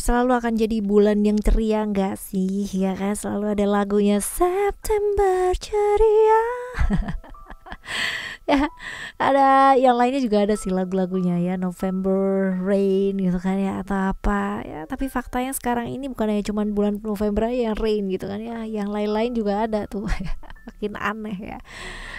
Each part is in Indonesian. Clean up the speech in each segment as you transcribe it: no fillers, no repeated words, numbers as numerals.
selalu akan jadi bulan yang ceria nggak sih? Ya kan, selalu ada lagunya September ceria. Ya, ada yang lainnya juga ada sih lagu-lagunya ya, November Rain gitu kan ya, atau apa ya. Tapi faktanya sekarang ini bukan hanya cuman bulan November aja yang rain gitu kan ya, yang lain-lain juga ada tuh. Makin aneh ya.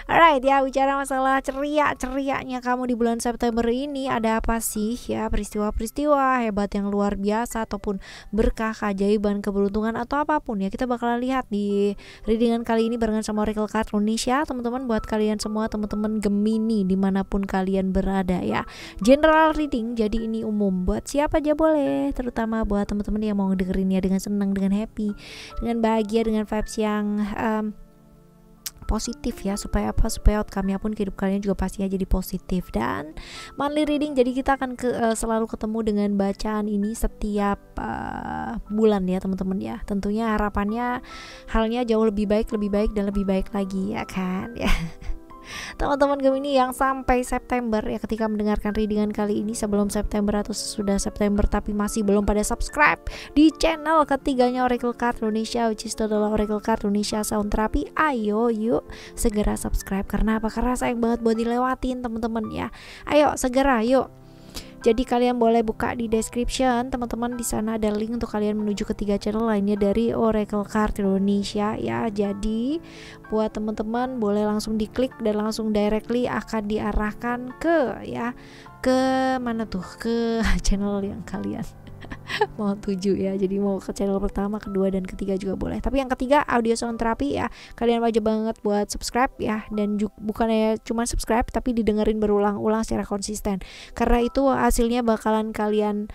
Alright ya, bicara masalah ceria-cerianya kamu di bulan September ini, ada apa sih ya, peristiwa-peristiwa hebat yang luar biasa ataupun berkah, keajaiban, keberuntungan atau apapun ya, kita bakalan lihat di readingan kali ini barengan sama Oracle Card Indonesia. Teman-teman, buat kalian semua, teman-teman Gemini dimanapun kalian berada ya, general reading, jadi ini umum buat siapa aja boleh, terutama buat teman-teman yang mau dengerinnya dengan senang, dengan happy, dengan bahagia, dengan vibes yang positif ya, supaya apa, supaya outcome-nya pun kehidupan kalian juga pastinya jadi positif. Dan monthly reading, jadi kita akan selalu ketemu dengan bacaan ini setiap bulan ya teman-teman ya. Tentunya harapannya halnya jauh lebih baik dan lebih baik lagi ya kan ya. Teman-teman Gemini yang sampai September ya, ketika mendengarkan readingan kali ini sebelum September atau sudah September tapi masih belum pada subscribe di channel ketiganya Oracle Card Indonesia, which is adalah Oracle Card Indonesia Sound Therapy, ayo yuk segera subscribe. Karena apa? Karena sayang banget buat dilewatin teman-teman ya. Ayo segera yuk. Jadi kalian boleh buka di description teman-teman, di sana ada link untuk kalian menuju ketiga channel lainnya dari Oracle Card Indonesia ya. Jadi buat teman-teman boleh langsung diklik dan langsung directly akan diarahkan ke ya, ke mana tuh, ke channel yang kalian mau tuju ya. Jadi mau ke channel pertama, kedua, dan ketiga juga boleh. Tapi yang ketiga audio sound therapy ya, kalian wajib banget buat subscribe ya. Dan bukannya cuma subscribe tapi didengerin berulang-ulang secara konsisten, karena itu hasilnya bakalan kalian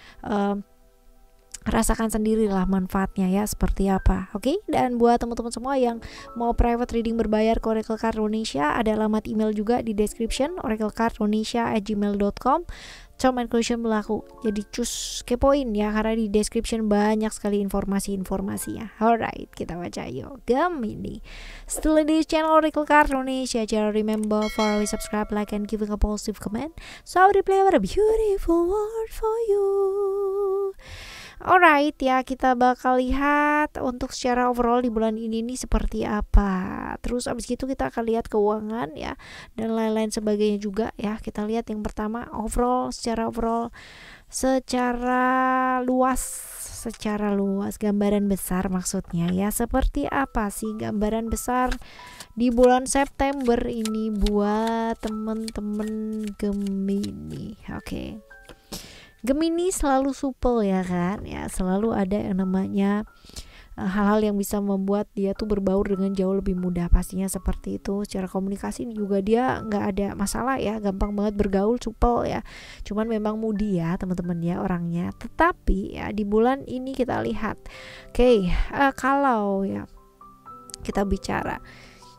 rasakan sendirilah manfaatnya ya seperti apa. Oke? Dan buat teman-teman semua yang mau private reading berbayar ke Oracle Card Indonesia, ada alamat email juga di description, oraclecardindonesia@gmail.com. Term and condition berlaku. Jadi cus kepoin ya, karena di description banyak sekali informasi-informasinya. Alright, kita baca yuk. Gemini, still in this channel Oracle Card Indonesia. Jangan remember for always subscribe, like, and giving a positive comment, so I will replay a beautiful word for you. Alright ya, kita bakal lihat untuk secara overall di bulan ini nih seperti apa. Terus abis itu kita akan lihat keuangan ya, dan lain-lain sebagainya juga ya. Kita lihat yang pertama overall, secara luas gambaran besar maksudnya ya. Seperti apa sih gambaran besar di bulan September ini buat temen-temen Gemini. Oke. Gemini selalu supel ya kan ya, selalu ada yang namanya hal-hal yang bisa membuat dia tuh berbaur dengan jauh lebih mudah, pastinya seperti itu. Secara komunikasi juga dia nggak ada masalah ya, gampang banget bergaul, supel ya. Cuman memang moody ya teman-teman ya orangnya. Tetapi ya di bulan ini kita lihat,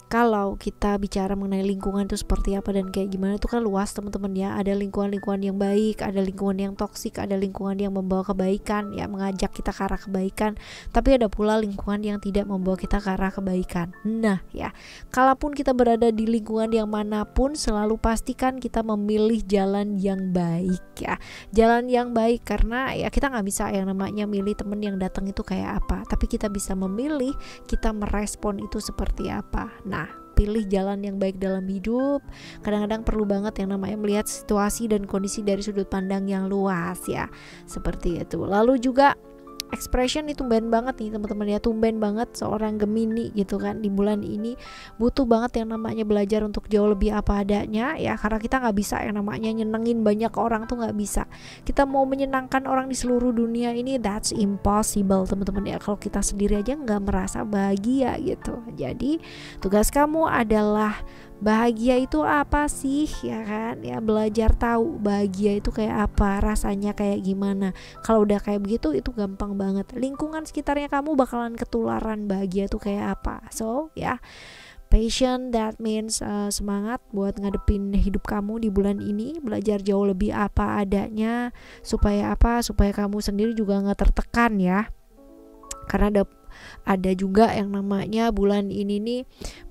kalau kita bicara mengenai lingkungan itu seperti apa dan kayak gimana, itu kan luas teman-teman ya. Ada lingkungan-lingkungan yang baik, ada lingkungan yang toksik, ada lingkungan yang membawa kebaikan ya, mengajak kita ke arah kebaikan, tapi ada pula lingkungan yang tidak membawa kita ke arah kebaikan. Nah ya, kalaupun kita berada di lingkungan yang manapun, selalu pastikan kita memilih jalan yang baik ya, jalan yang baik. Karena ya kita nggak bisa yang namanya milih temen yang datang itu kayak apa, tapi kita bisa memilih kita merespon itu seperti apa. Nah, pilih jalan yang baik dalam hidup. Kadang-kadang perlu banget yang namanya melihat situasi dan kondisi dari sudut pandang yang luas ya, seperti itu. Lalu juga expression itu tumben banget nih teman-teman ya, tumben banget seorang Gemini gitu kan di bulan ini butuh banget yang namanya belajar untuk jauh lebih apa adanya ya. Karena kita nggak bisa yang namanya nyenengin banyak orang tuh, nggak bisa. Kita mau menyenangkan orang di seluruh dunia ini, that's impossible teman-teman ya, kalau kita sendiri aja nggak merasa bahagia gitu. Jadi tugas kamu adalah bahagia itu apa sih ya kan ya, belajar tahu bahagia itu kayak apa, rasanya kayak gimana. Kalau udah kayak begitu itu gampang banget, lingkungan sekitarnya kamu bakalan ketularan bahagia itu kayak apa. So ya, passion, that means semangat buat ngadepin hidup kamu di bulan ini, belajar jauh lebih apa adanya, supaya kamu sendiri juga nggak tertekan ya. Karena ada Ada juga yang namanya bulan ini nih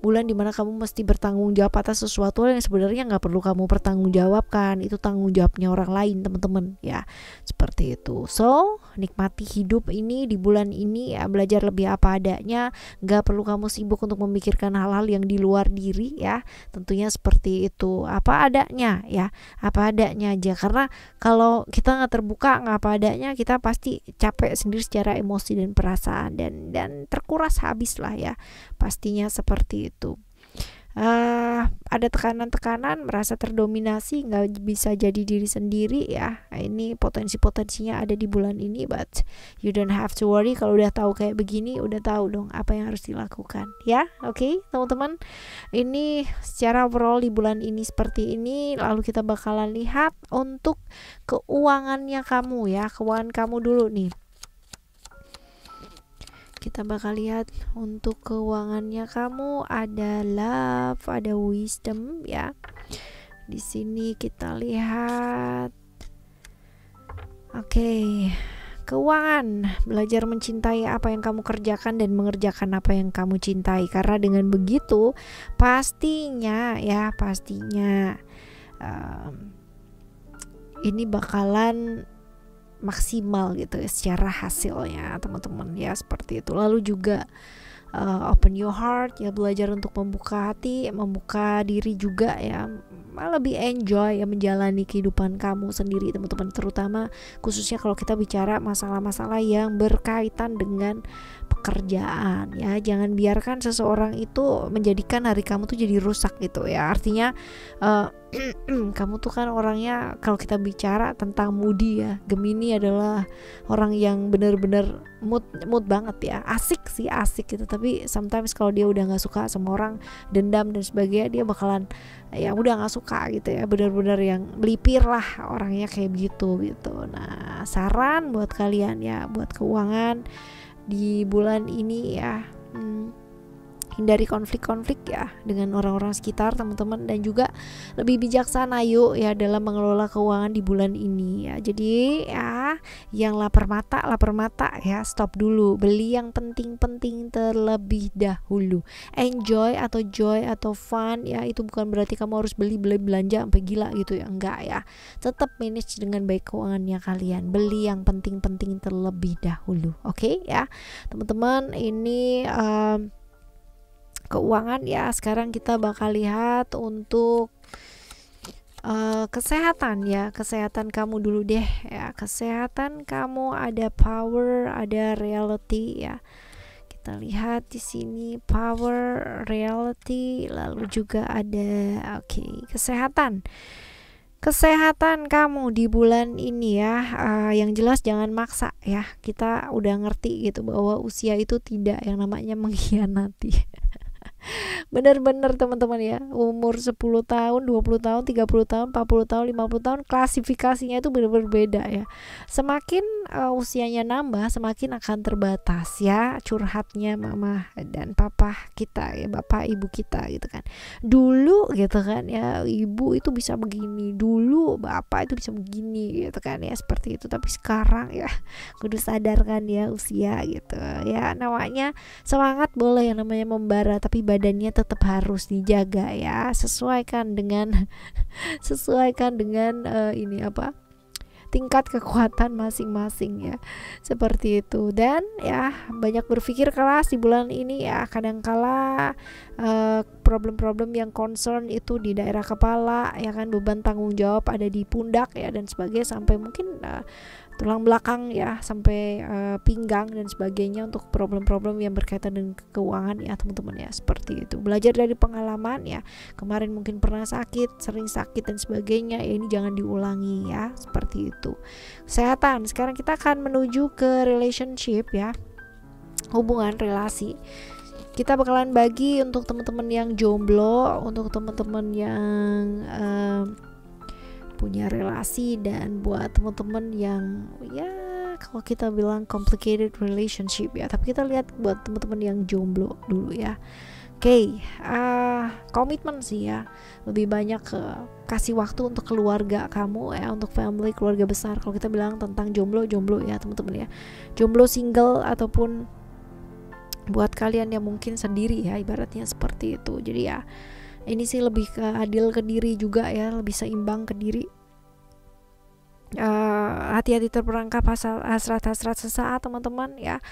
bulan dimana kamu mesti bertanggung jawab atas sesuatu yang sebenarnya nggak perlu kamu pertanggungjawabkan, itu tanggung jawabnya orang lain teman-teman ya, seperti itu. So nikmati hidup ini di bulan ini ya, belajar lebih apa adanya, nggak perlu kamu sibuk untuk memikirkan hal-hal yang di luar diri ya, tentunya seperti itu, apa adanya ya, apa adanya aja, karena kalau kita nggak terbuka, nggak apa adanya, kita pasti capek sendiri secara emosi dan perasaan, dan terkuras habis lah ya, pastinya seperti itu. Ada tekanan-tekanan, merasa terdominasi, nggak bisa jadi diri sendiri ya, ini potensi-potensinya ada di bulan ini, but you don't have to worry. Kalau udah tahu kayak begini, udah tahu dong apa yang harus dilakukan ya. Oke, teman-teman, ini secara overall di bulan ini seperti ini. Lalu kita bakalan lihat untuk keuangannya kamu ya, keuangan kamu dulu nih. Kita bakal lihat untuk keuangannya kamu, ada love, ada wisdom ya. Di sini kita lihat. Oke. Keuangan, belajar mencintai apa yang kamu kerjakan dan mengerjakan apa yang kamu cintai, karena dengan begitu pastinya ini bakalan maksimal gitu ya secara hasilnya teman-teman ya, seperti itu. Lalu juga open your heart ya, belajar untuk membuka hati, membuka diri juga ya, lebih enjoy ya menjalani kehidupan kamu sendiri teman-teman, terutama khususnya kalau kita bicara masalah-masalah yang berkaitan dengan pekerjaan ya. Jangan biarkan seseorang itu menjadikan hari kamu tuh jadi rusak gitu ya, artinya kamu tuh kan orangnya, kalau kita bicara tentang moody ya, Gemini adalah orang yang benar-benar mood banget ya, asik gitu, tapi sometimes kalau dia udah nggak suka sama orang, dendam dan sebagainya, dia bakalan ya udah nggak suka gitu ya, benar-benar yang melipir lah orangnya kayak begitu gitu. Nah, saran buat kalian ya, buat keuangan di bulan ini ya, hindari konflik-konflik ya dengan orang-orang sekitar teman-teman, dan juga lebih bijaksana yuk ya dalam mengelola keuangan di bulan ini ya. Jadi ya yang lapar mata ya, stop dulu, beli yang penting-penting terlebih dahulu. Enjoy atau joy atau fun ya, itu bukan berarti kamu harus beli belanja sampai gila gitu ya, enggak ya. Tetap manage dengan baik keuangannya kalian, beli yang penting-penting terlebih dahulu. Oke ya teman-teman, ini keuangan ya. Sekarang kita bakal lihat untuk kesehatan ya, kesehatan kamu dulu deh ya. Kesehatan kamu ada power, ada reality ya. Kita lihat di sini power, reality, lalu juga ada kesehatan. Kesehatan kamu di bulan ini ya, yang jelas jangan maksa ya. Kita udah ngerti gitu bahwa usia itu tidak yang namanya mengkhianati. Bener-bener teman-teman ya, umur 10 tahun, 20 tahun, 30 tahun, 40 tahun, 50 tahun, klasifikasinya itu bener-bener beda ya. Semakin usianya nambah, semakin akan terbatas ya curhatnya mama dan papa kita ya, bapak ibu kita gitu kan. Dulu gitu kan ya, ibu itu bisa begini, dulu bapak itu bisa begini gitu kan ya, seperti itu. Tapi sekarang ya kudu sadarkan ya usia gitu ya. Namanya semangat boleh, yang namanya membara, tapi badannya tetap harus dijaga ya, sesuaikan dengan ini apa, tingkat kekuatan masing-masing ya, seperti itu. Dan ya banyak berpikir keras di bulan ini ya, kadangkala problem-problem yang concern itu di daerah kepala ya kan, beban tanggung jawab ada di pundak ya dan sebagainya, sampai mungkin tulang belakang ya, sampai pinggang dan sebagainya, untuk problem-problem yang berkaitan dengan keuangan ya teman-teman ya, seperti itu. Belajar dari pengalaman ya, kemarin mungkin pernah sakit, sering sakit dan sebagainya ya, ini jangan diulangi ya, seperti itu. Kesehatan, sekarang kita akan menuju ke relationship ya, hubungan relasi. Kita bakalan bagi untuk teman-teman yang jomblo, untuk teman-teman yang punya relasi, dan buat teman-teman yang ya kalau kita bilang complicated relationship ya, tapi kita lihat buat teman-teman yang jomblo dulu ya. Komitmen sih ya, lebih banyak kasih waktu untuk keluarga kamu ya, untuk family, keluarga besar. Kalau kita bilang tentang jomblo ya teman-teman ya, jomblo single ataupun buat kalian yang mungkin sendiri ya, ibaratnya seperti itu. Jadi ya ini sih lebih ke adil ke diri juga ya, lebih seimbang ke diri. Hati-hati terperangkap hasrat-hasrat sesaat teman-teman ya.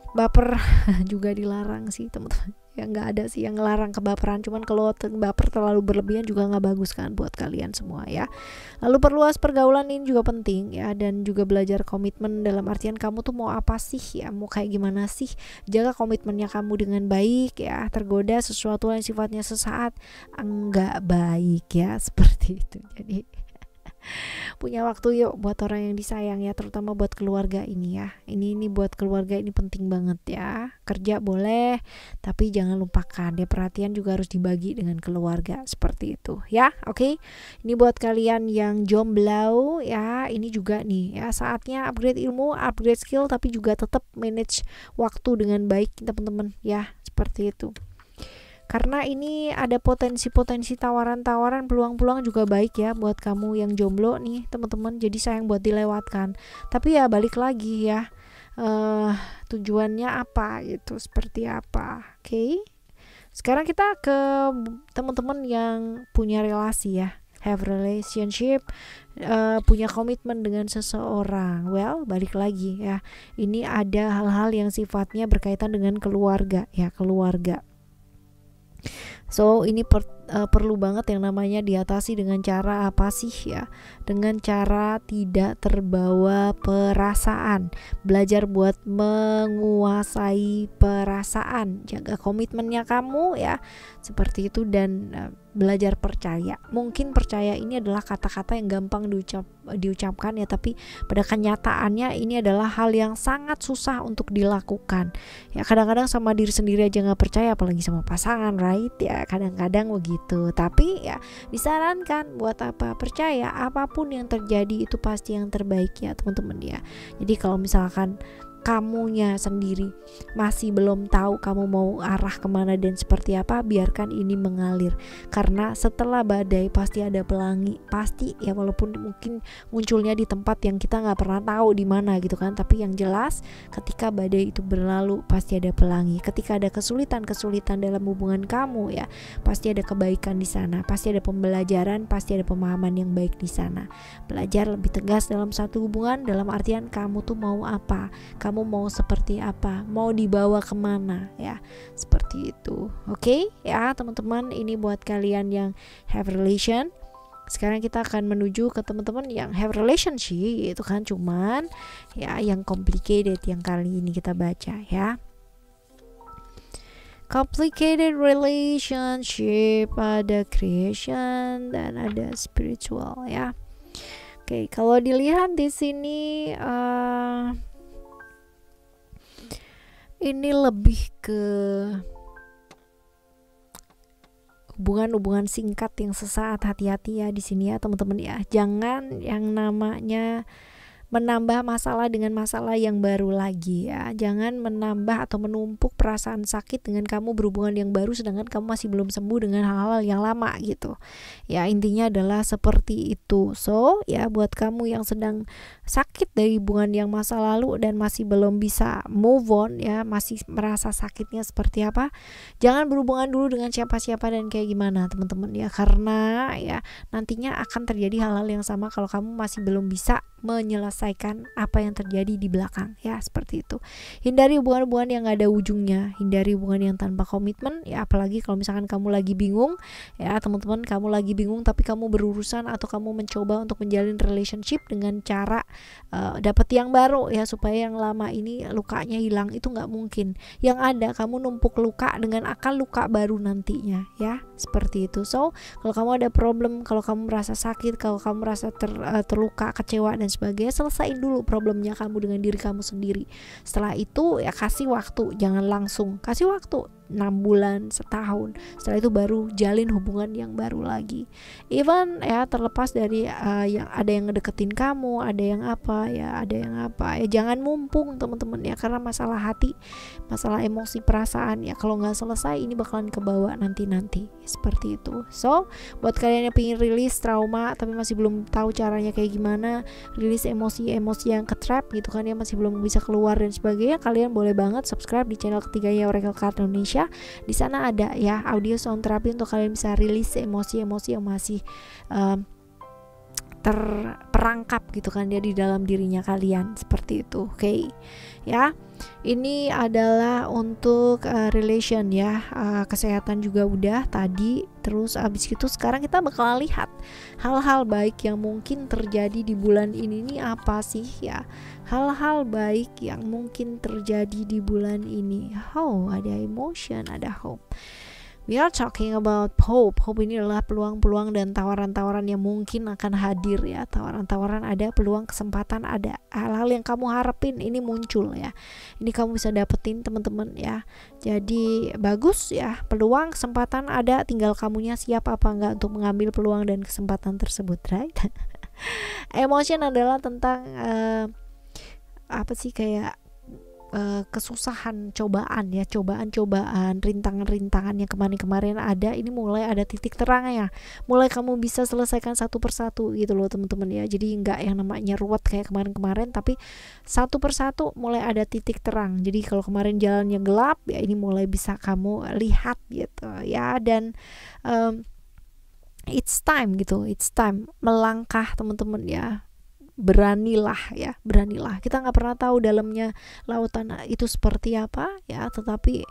Baper juga dilarang sih teman-teman ya, nggak ada sih yang ngelarang kebaperan, cuman kalau baper terlalu berlebihan juga nggak bagus kan buat kalian semua ya. Lalu perluas pergaulan, ini juga penting ya, dan juga belajar komitmen dalam artian kamu tuh mau apa sih ya, mau kayak gimana sih, jaga komitmennya kamu dengan baik ya. Tergoda sesuatu yang sifatnya sesaat enggak baik ya, seperti itu. Jadi punya waktu yuk buat orang yang disayang ya, terutama buat keluarga ini ya. Ini buat keluarga ini penting banget ya. Kerja boleh, tapi jangan lupakan ya, perhatian juga harus dibagi dengan keluarga, seperti itu ya. Oke. Ini buat kalian yang jomblo ya, ini juga nih ya, saatnya upgrade ilmu, upgrade skill, tapi juga tetap manage waktu dengan baik teman-teman ya, seperti itu. Karena ini ada potensi-potensi tawaran-tawaran, peluang-peluang juga baik ya buat kamu yang jomblo nih teman-teman. Jadi sayang buat dilewatkan. Tapi ya balik lagi ya, tujuannya apa gitu, seperti apa. Oke. Sekarang kita ke teman-teman yang punya relasi ya, have relationship, punya komitmen dengan seseorang. Well, balik lagi ya, ini ada hal-hal yang sifatnya berkaitan dengan keluarga ya, keluarga. So ini perlu banget yang namanya diatasi dengan cara apa sih ya? Dengan cara tidak terbawa perasaan. Belajar buat menguasai perasaan. Jaga komitmennya kamu ya, seperti itu. Dan belajar percaya. Mungkin percaya ini adalah kata-kata yang gampang diucapkan ya, tapi pada kenyataannya ini adalah hal yang sangat susah untuk dilakukan ya. Kadang-kadang sama diri sendiri aja nggak percaya, apalagi sama pasangan, right ya, kadang-kadang begitu. Tapi ya disarankan buat apa, percaya apapun yang terjadi itu pasti yang terbaik ya teman-teman ya. Jadi kalau misalkan kamunya sendiri masih belum tahu kamu mau arah kemana dan seperti apa, biarkan ini mengalir. Karena setelah badai pasti ada pelangi, pasti ya, walaupun mungkin munculnya di tempat yang kita nggak pernah tahu di mana gitu kan. Tapi yang jelas ketika badai itu berlalu pasti ada pelangi. Ketika ada kesulitan dalam hubungan kamu ya, pasti ada kebaikan di sana, pasti ada pembelajaran, pasti ada pemahaman yang baik di sana. Belajar lebih tegas dalam satu hubungan, dalam artian kamu tuh mau apa, kamu mau seperti apa, mau dibawa kemana ya, seperti itu. Oke ya teman-teman, ini buat kalian yang have relation. Sekarang kita akan menuju ke teman-teman yang have relationship, itu kan cuman ya yang complicated yang kali ini kita baca ya. Complicated relationship, ada creation dan ada spiritual ya. Oke, kalau dilihat di sini ini lebih ke hubungan-hubungan singkat yang sesaat. Hati-hati ya di sini ya teman-teman ya. Jangan yang namanya menambah masalah dengan masalah yang baru lagi ya. Jangan menambah atau menumpuk perasaan sakit dengan kamu berhubungan yang baru sedangkan kamu masih belum sembuh dengan hal-hal yang lama gitu. Ya intinya adalah seperti itu. So ya buat kamu yang sedang sakit dari hubungan yang masa lalu dan masih belum bisa move on ya, masih merasa sakitnya seperti apa, jangan berhubungan dulu dengan siapa-siapa dan kayak gimana teman-teman ya. Karena ya nantinya akan terjadi hal-hal yang sama kalau kamu masih belum bisa menyelesaikan apa yang terjadi di belakang ya, seperti itu. Hindari hubungan-hubungan yang gak ada ujungnya, hindari hubungan yang tanpa komitmen ya, apalagi kalau misalkan kamu lagi bingung ya teman-teman, kamu lagi bingung tapi kamu berurusan atau kamu mencoba untuk menjalin relationship dengan cara dapat yang baru ya, supaya yang lama ini lukanya hilang, itu nggak mungkin. Yang ada kamu numpuk luka dengan akan luka baru nantinya ya, seperti itu. So kalau kamu ada problem, kalau kamu merasa sakit, kalau kamu merasa terluka, kecewa dan sebagainya, selesaiin dulu problemnya kamu dengan diri kamu sendiri. Setelah itu ya kasih waktu, jangan langsung, kasih waktu 6 bulan, setahun. Setelah itu baru jalin hubungan yang baru lagi. Even ya terlepas dari yang ada yang ngedeketin kamu, ada yang apa ya, jangan mumpung teman-teman ya, karena masalah hati, masalah emosi, perasaan ya, kalau nggak selesai ini bakalan kebawa nanti seperti itu. So buat kalian yang pengen rilis trauma tapi masih belum tahu caranya kayak gimana, rilis emosi yang ketrap gitu kan ya, masih belum bisa keluar dan sebagainya, kalian boleh banget subscribe di channel ketiganya Oracle Card Indonesia. Di sana ada ya audio sound therapy untuk kalian bisa rilis emosi-emosi yang masih terperangkap gitu kan ya di dalam dirinya kalian, seperti itu. Oke. Ya. Ini adalah untuk relation ya, kesehatan juga udah tadi. Terus abis itu sekarang kita bakal lihat hal-hal baik yang mungkin terjadi di bulan ini nih apa sih ya. Hal-hal baik yang mungkin terjadi di bulan ini. Ada emotion, ada hope. We are talking about hope. Hope ini adalah peluang-peluang dan tawaran-tawaran yang mungkin akan hadir ya. Tawaran-tawaran ada, peluang, kesempatan ada. Hal-hal yang kamu harapin ini muncul ya. Ini kamu bisa dapetin teman-teman ya. Jadi bagus ya. Peluang, kesempatan ada, tinggal kamunya siap apa enggak untuk mengambil peluang dan kesempatan tersebut, right? Emotion adalah tentang apa sih, kayak kesusahan, cobaan, rintangan-rintangan yang kemarin ada, ini mulai ada titik terangnya, mulai kamu bisa selesaikan satu persatu gitu loh teman-teman ya. Jadi nggak yang namanya ruwet kayak kemarin-kemarin, tapi satu persatu mulai ada titik terang. Jadi kalau kemarin jalannya gelap ya, ini mulai bisa kamu lihat gitu ya. Dan it's time melangkah teman-teman ya. Beranilah, kita nggak pernah tahu dalamnya lautan itu seperti apa ya, tetapi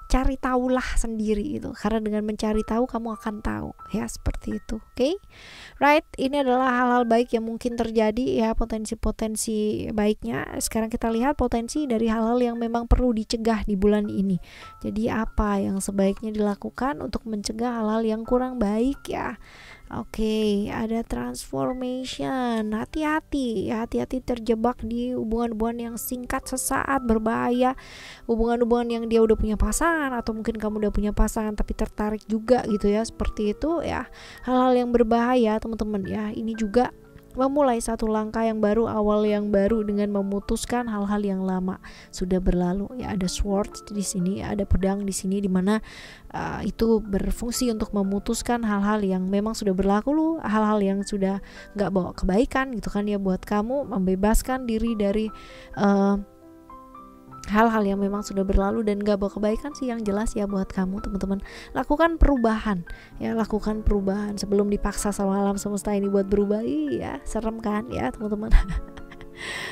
cari tahulah sendiri itu, karena dengan mencari tahu kamu akan tahu ya, seperti itu. Oke. Right, ini adalah hal-hal baik yang mungkin terjadi ya, potensi baiknya. Sekarang kita lihat potensi dari hal-hal yang memang perlu dicegah di bulan ini. Jadi apa yang sebaiknya dilakukan untuk mencegah hal-hal yang kurang baik ya. Oke, ada transformation. Hati-hati terjebak di hubungan-hubungan yang singkat, sesaat, berbahaya. Hubungan-hubungan yang dia udah punya pasangan, atau mungkin kamu udah punya pasangan tapi tertarik juga gitu ya, seperti itu ya. Hal-hal yang berbahaya teman-teman ya. Ini juga memulai satu langkah yang baru, awal yang baru dengan memutuskan hal-hal yang lama sudah berlalu ya. Ada sword di sini, ada pedang di sini, dimana itu berfungsi untuk memutuskan hal-hal yang memang sudah berlalu, hal-hal yang sudah nggak bawa kebaikan gitu kan ya buat kamu, membebaskan diri dari hal-hal yang memang sudah berlalu dan gak bawa kebaikan sih yang jelas ya buat kamu teman-teman. Lakukan perubahan sebelum dipaksa sama alam semesta ini buat berubah. Iya, serem kan ya teman-teman.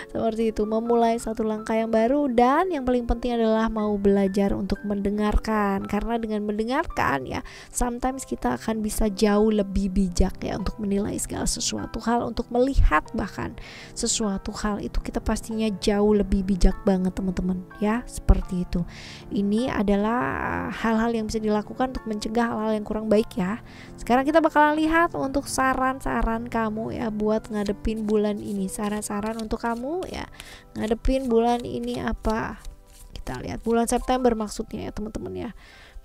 Seperti itu, memulai satu langkah yang baru, dan yang paling penting adalah mau belajar untuk mendengarkan, karena dengan mendengarkan ya sometimes kita akan bisa jauh lebih bijak ya untuk menilai segala sesuatu hal, untuk melihat bahkan sesuatu hal itu kita pastinya jauh lebih bijak banget teman-teman ya, seperti itu. Ini adalah hal-hal yang bisa dilakukan untuk mencegah hal-hal yang kurang baik ya. Sekarang kita bakalan lihat untuk saran-saran kamu ya buat ngadepin bulan ini, saran-saran untuk kamu ya ngadepin bulan ini apa. Kita lihat bulan September maksudnya ya teman-teman ya.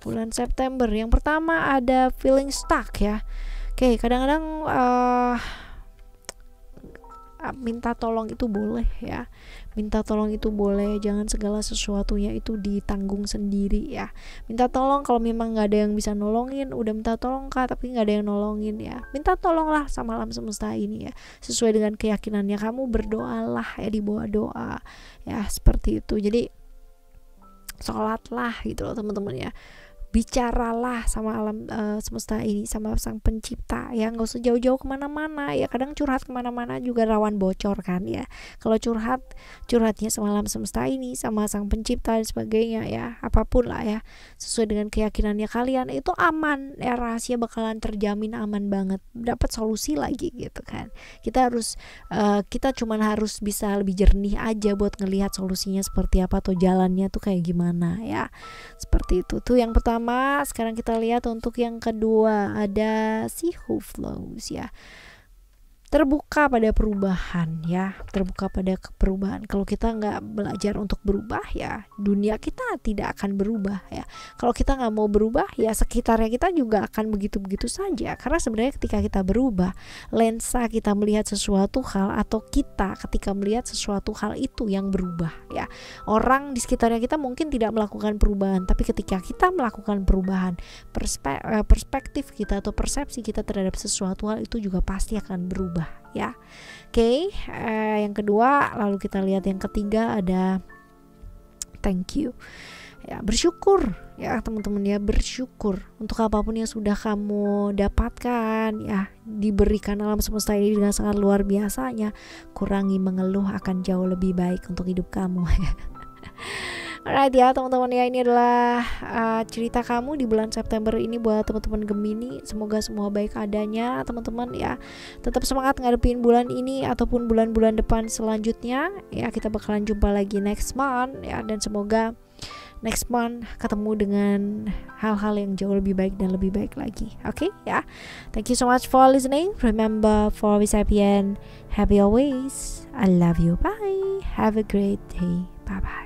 Bulan September yang pertama ada feeling stuck ya. Oke, kadang-kadang minta tolong itu boleh ya, jangan segala sesuatunya itu ditanggung sendiri ya. Minta tolong kalau memang nggak ada yang bisa nolongin, udah minta tolong Kak tapi nggak ada yang nolongin ya, minta tolonglah sama alam semesta ini ya, sesuai dengan keyakinannya. Kamu berdoalah ya, dibawa doa ya, seperti itu. Jadi sholatlah gitu loh teman-teman ya, bicaralah sama alam semesta ini, sama sang pencipta ya, nggak usah jauh-jauh kemana-mana ya. Kadang curhat kemana-mana juga rawan bocor kan ya. Kalau curhatnya sama alam semesta ini, sama sang pencipta dan sebagainya ya, apapun lah ya, sesuai dengan keyakinannya kalian, itu aman ya, rahasia bakalan terjamin aman banget, dapat solusi lagi gitu kan. Kita cuman harus bisa lebih jernih aja buat ngelihat solusinya seperti apa atau jalannya tuh kayak gimana ya, seperti itu tuh yang pertama. Sekarang kita lihat untuk yang kedua ada si who flows ya. terbuka pada perubahan ya, terbuka pada perubahan. Kalau kita nggak belajar untuk berubah ya, dunia kita tidak akan berubah ya. Kalau kita nggak mau berubah ya, sekitarnya kita juga akan begitu-begitu saja. Karena sebenarnya ketika kita berubah, lensa kita melihat sesuatu hal, atau kita ketika melihat sesuatu hal itu yang berubah ya. Orang di sekitarnya kita mungkin tidak melakukan perubahan, tapi ketika kita melakukan perubahan, perspektif kita atau persepsi kita terhadap sesuatu hal itu juga pasti akan berubah ya. Oke, yang kedua, lalu kita lihat yang ketiga ada thank you ya, bersyukur ya teman-teman ya, bersyukur untuk apapun yang sudah kamu dapatkan ya, diberikan alam semesta ini dengan sangat luar biasanya. Kurangi mengeluh, akan jauh lebih baik untuk hidup kamu. Alright ya teman-teman ya, ini adalah cerita kamu di bulan September ini buat teman-teman Gemini. Semoga semua baik adanya teman-teman ya. Tetap semangat ngadepin bulan ini ataupun bulan-bulan depan selanjutnya ya. Kita bakalan jumpa lagi next month ya, dan semoga next month ketemu dengan hal-hal yang jauh lebih baik dan lebih baik lagi. Oke ya. Thank you so much for listening. Remember, for always happy and happy always. I love you. Bye. Have a great day. Bye bye.